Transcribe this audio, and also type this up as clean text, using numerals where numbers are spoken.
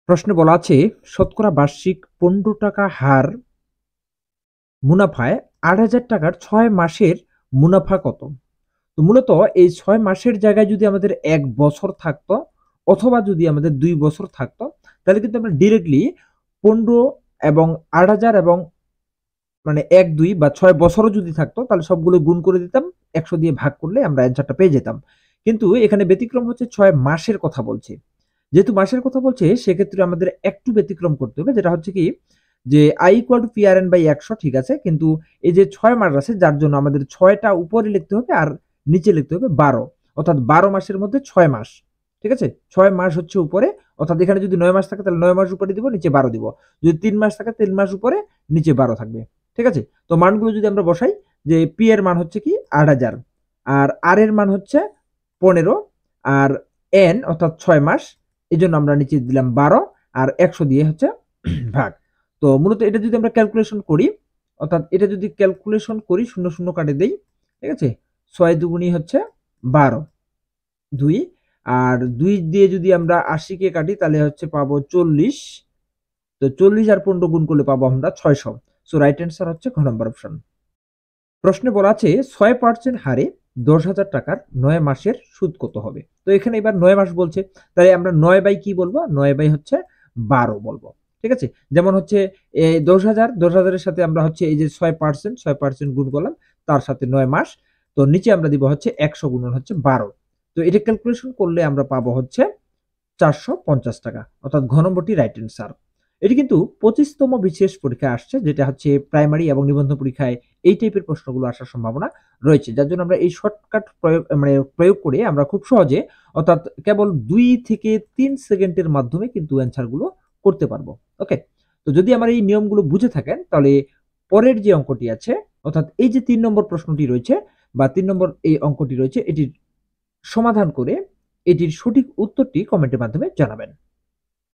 প্রশ্নে বলা আছে শতকরা বার্ষিক ১৫ টাকা হার মুনাফায় ৮,০০০ টাকার ৬ মাসের মুনাফা কত? তো মূলত এই ৬ মাসের জায়গায় যদি আমাদের ১ বছর থাকতো অথবা যদি আমাদের ২ বছর থাকতো তাহলে কিন্তু আমরা ডিরেক্টলি ১৫ এবং ৮,০০০ এবং মানে ১, ২ বা ৬ বছরও যদি থাকতো তাহলে সবগুলো গুণ করে দিতাম, ১০০ দিয়ে ভাগ করলে আমরা অ্যান্সারটা পেয়ে যেতাম। কিন্তু এখানে ব্যতিক্রম হচ্ছে ৬ মাসের কথা বলছে। যেহেতু মাসের কথা বলছে সেক্ষেত্রে আমাদের একটু ব্যতিক্রম করতে হবে, যেটা হচ্ছে কি যে i equal to PRN by ১০০ ঠিক আছে, কিন্তু এই যে ৬ মাস আছে যার জন্য আমাদের ৬টা উপরে লিখতে হবে আর নিচে লিখতে হবে ১২, অর্থাৎ ১২ মাসের মধ্যে ৬ মাস। ঠিক আছে, ৬ মাস হচ্ছে উপরে, অর্থাৎ এখানে যদি ৯ মাস থাকে তাহলে ৯ মাস উপরে দিব, নিচে ১২ দিব। যদি ৩ মাস থাকে ৩ মাস উপরে, নিচে ১২ থাকবে। ঠিক আছে, তো মানগুলো যদি আমরা বসাই যে পি এর মান হচ্ছে কি ৮,০০০ আর আর এর মান হচ্ছে ১৫ আর এন অর্থাৎ ৬ মাস, এই জন্য আমরা নিচে দিলাম ১২ আর ১০০ দিয়ে হচ্ছে ভাগ। তো মূলত এটা যদি আমরা ক্যালকুলেশন করি, অর্থাৎ এটা যদি ক্যালকুলেশন করি শূন্য শূন্য কাটে দেই, ঠিক আছে, ৬ দুগুণী হচ্ছে ১২, ২ আর ২ দিয়ে যদি আমরা ৮০ কে কাটি তাহলে হচ্ছে পাবো ৪০। তো ৪০ আর ১৫ গুণ করলে পাবো আমরা ৬০০। সো রাইট অ্যান্সার হচ্ছে ঘ নম্বর অপশন। প্রশ্নে বলা আছে ৬% হারে ১০,০০০ টাকার ৯ মাসের সুদ কত হবে? তো এখানে এবার ৯ মাস বলছে, তাই আমরা ৯ বাই কি বলবো? ৯ বাই হচ্ছে ১২ বলবো। ঠিক আছে? যেমন হচ্ছে ১০,০০০ এর সাথে আমরা হচ্ছে এই যে ৬% গুণ করলাম, তার সাথে ৯ মাস। তো নিচে আমরা দিব হচ্ছে ১০০ গুণন হচ্ছে ১২। তো এটা ক্যালকুলেশন করলে আমরা পাবো হচ্ছে ৪৫০ টাকা, অর্থাৎ ঘ নম্বরটি রাইট অ্যান্সার। এটি কিন্তু ২৫তম বিশেষ পরীক্ষায় আসছে, যেটা হচ্ছে প্রাইমারি এবং নিবন্ধন পরীক্ষায় এই টাইপের প্রশ্নগুলো আসার সম্ভাবনা রয়েছে। যার জন্য আমরা এই শর্টকাট প্রয়োগ করে আমরা খুব সহজে, অর্থাৎ কেবল ২ থেকে ৩ সেকেন্ডের মাধ্যমে কিন্তু অ্যান্সার গুলো করতে পারবো। ওকে, তো যদি আমার এই নিয়মগুলো বুঝে থাকেন তাহলে পরের যে অঙ্কটি আছে, অর্থাৎ এই যে ৩ নম্বর প্রশ্নটি রয়েছে বা ৩ নম্বর এই অঙ্কটি রয়েছে, এটির সমাধান করে এটির সঠিক উত্তরটি কমেন্টের মাধ্যমে জানাবেন।